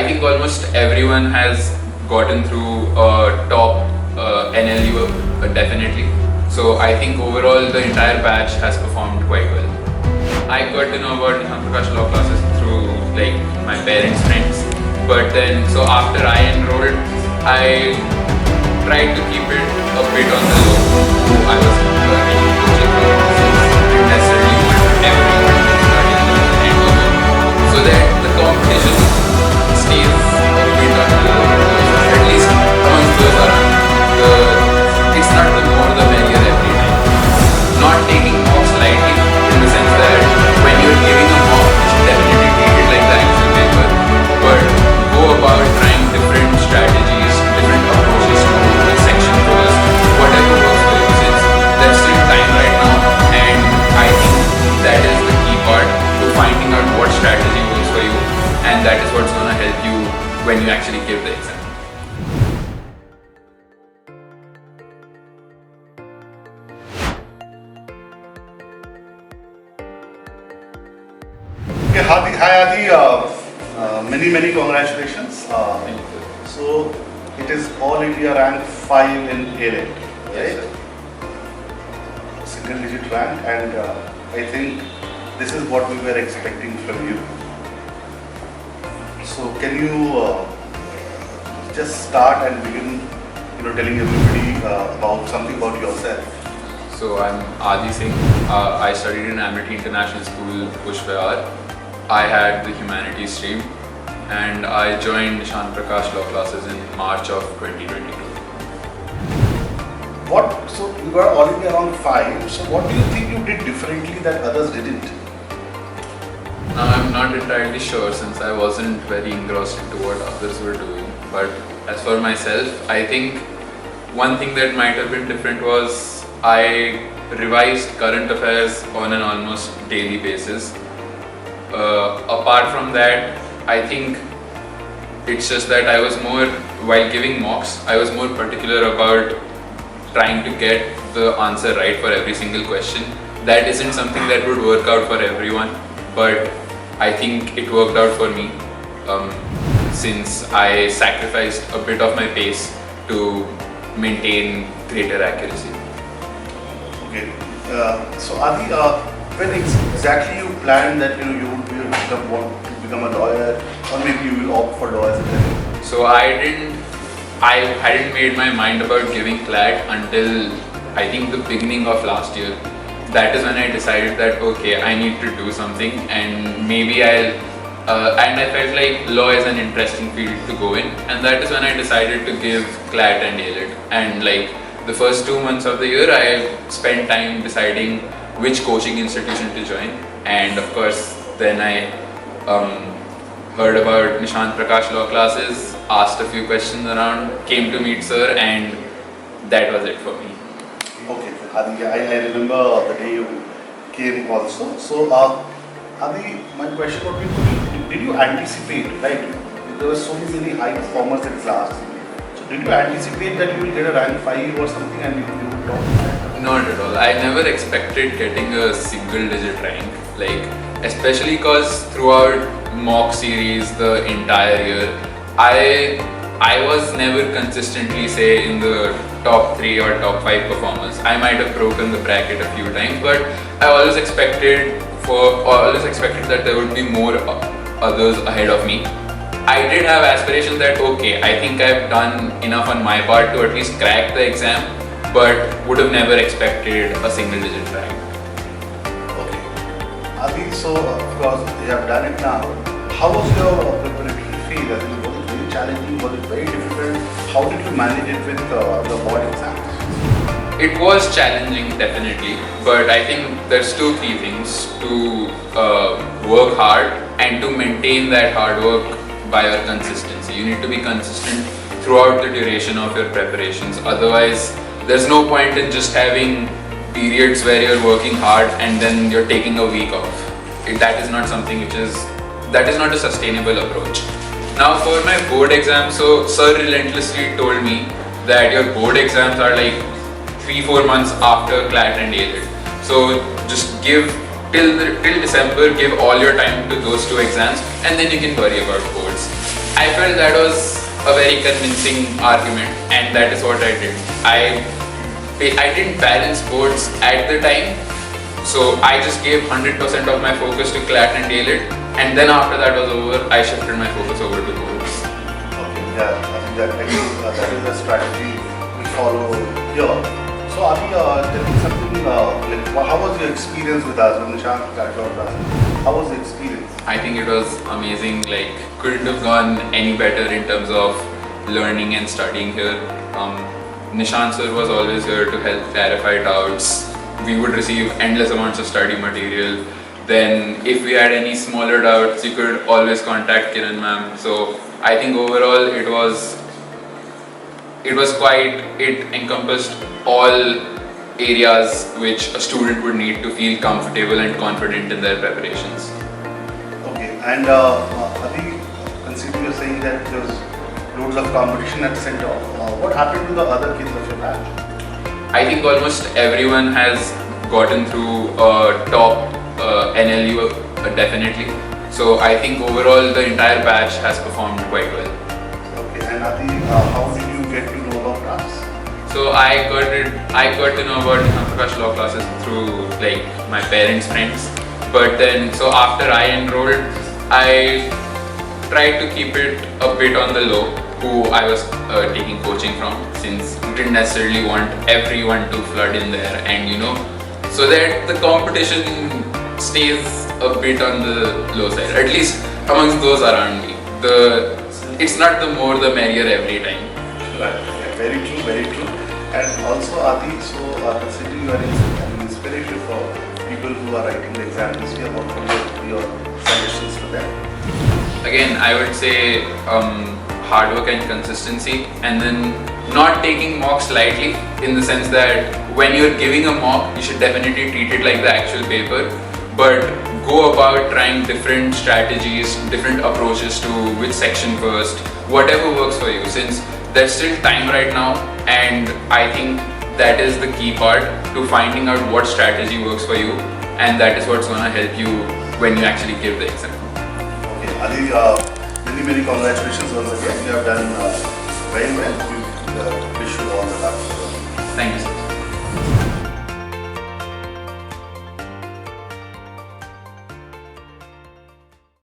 think almost everyone has gotten through a top NLU definitely. So I think overall the entire batch has performed quite well. I got to know about Nishant Prakash Law Classes through like my parents' friends. But then, so after I enrolled, I tried to keep it a bit on the low. I was taking coaching from didn't necessarily want everyone to start in the end of it. So that the competition stays a bit on the low. At least amongst those around. It's not the more the merrier every time. Not taking mocks lightly in the sense that when you're giving a mock, you should definitely treat it like the actual paper. But go about trying different strategies, different approaches to the section goals, whatever works for you, since there's still time right now, and I think that is the key part to finding out what strategy works for you, and that is what's going to help you when you actually give the exam. Okay, hi Adi, many congratulations. Thank you. So it is all India rank 5 in AILET, right? Yes, Single digit rank, and I think this is what we were expecting from you. So can you just start and begin, telling everybody about something about yourself? So I'm Adi Singh. I studied in Amity International School, Pushpayar. I had the humanities stream, and I joined Nishant Prakash Law Classes in March of 2022. So you got all India around 5. So what do you think you did differently that others didn't? Now I'm not entirely sure since I wasn't very engrossed into what others were doing. But as for myself, I think one thing that might have been different was I revised current affairs on an almost daily basis. Apart from that, I think it's just that I was more, while giving mocks, I was more particular about trying to get the answer right for every single question. That isn't something that would work out for everyone, but I think it worked out for me since I sacrificed a bit of my pace to maintain greater accuracy. Okay. So Adi, when exactly you planned that you would want to become a lawyer, or maybe you will opt for law as a career? So I hadn't made my mind about giving CLAT until I think the beginning of last year. That is when I decided that okay, I need to do something, and maybe and I felt like law is an interesting field to go in, and that is when I decided to give CLAT and AILET. And like the first 2 months of the year, I spent time deciding which coaching institution to join, and of course then I heard about Nishant Prakash Law Classes, asked a few questions around, came to meet sir, and that was it for me. Okay, Adi, I remember the day you came also. So Adi, my question would be, did you anticipate, right? There were so many high performers in class. So did you anticipate that you will get a rank 5 or something and you would top that? Not at all. I never expected getting a single digit rank, like especially because throughout mock series the entire year, I was never consistently say in the top 3 or top 5 performers. I might have broken the bracket a few times, but I always expected that there would be more others ahead of me. I did have aspirations that okay, I think I've done enough on my part to at least crack the exam, but would have never expected a single digit rank. Okay. Adi, so of course you have done it now. How was your preparatory phase? Was it very challenging? Was it very difficult? How did you manage it with the board exams? It was challenging, definitely, but I think there's 2 key things: to work hard and to maintain that hard work by your consistency. You need to be consistent throughout the duration of your preparations. Otherwise, there's no point in just having periods where you're working hard and then you're taking a week off. That is not something that is not a sustainable approach. Now for my board exam, so sir relentlessly told me that your board exams are like 3-4 months after CLAT and AILET. So just give till December, give all your time to those 2 exams, and then you can worry about boards. I felt that was a very convincing argument, and that is what I did. I didn't balance boards at the time, so I just gave 100% of my focus to CLAT and AILET, and then after that was over, I shifted my focus over to boards. Okay, yeah, I think that is the strategy we follow here. So, Adi, tell me something like how was your experience with us when Nishant Prakash Law Classes? How was the experience? I think it was amazing. Like, couldn't have gone any better in terms of learning and studying here. Nishant sir was always here to help clarify doubts. We would receive endless amounts of study material. Then, if we had any smaller doubts, you could always contact Kiran ma'am. So, I think overall it encompassed all areas which a student would need to feel comfortable and confident in their preparations. Okay, and Adi, considering you're saying that there's loads of competition at center, what happened to the other kids of your batch? I think almost everyone has gotten through a top NLU definitely. So I think overall the entire batch has performed quite well. Okay, and Adi, how did you get to know about us? So I got to know about Nishant Prakash Law Classes through like my parents' friends. But then, so after I enrolled, I tried to keep it a bit on the low, who I was taking coaching from, since I didn't necessarily want everyone to flood in there, and so that the competition stays a bit on the low side, at least amongst those around me. It's not the more the merrier every time. Right. Yeah, very true, very true. And also, Adi, so considering you are an inspiration for people who are writing the exam this year, what would be your suggestions to them? Again, I would say hard work and consistency, and then not taking mocks lightly, in the sense that when you're giving a mock, you should definitely treat it like the actual paper, but go about trying different strategies, different approaches to which section first, whatever works for you, since there's still time right now, and I think that is the key part to finding out what strategy works for you, and that is what's going to help you when you actually give the exam. Okay, Adi, many congratulations once again. You have done very well. We wish you all the luck. Thank you, sir.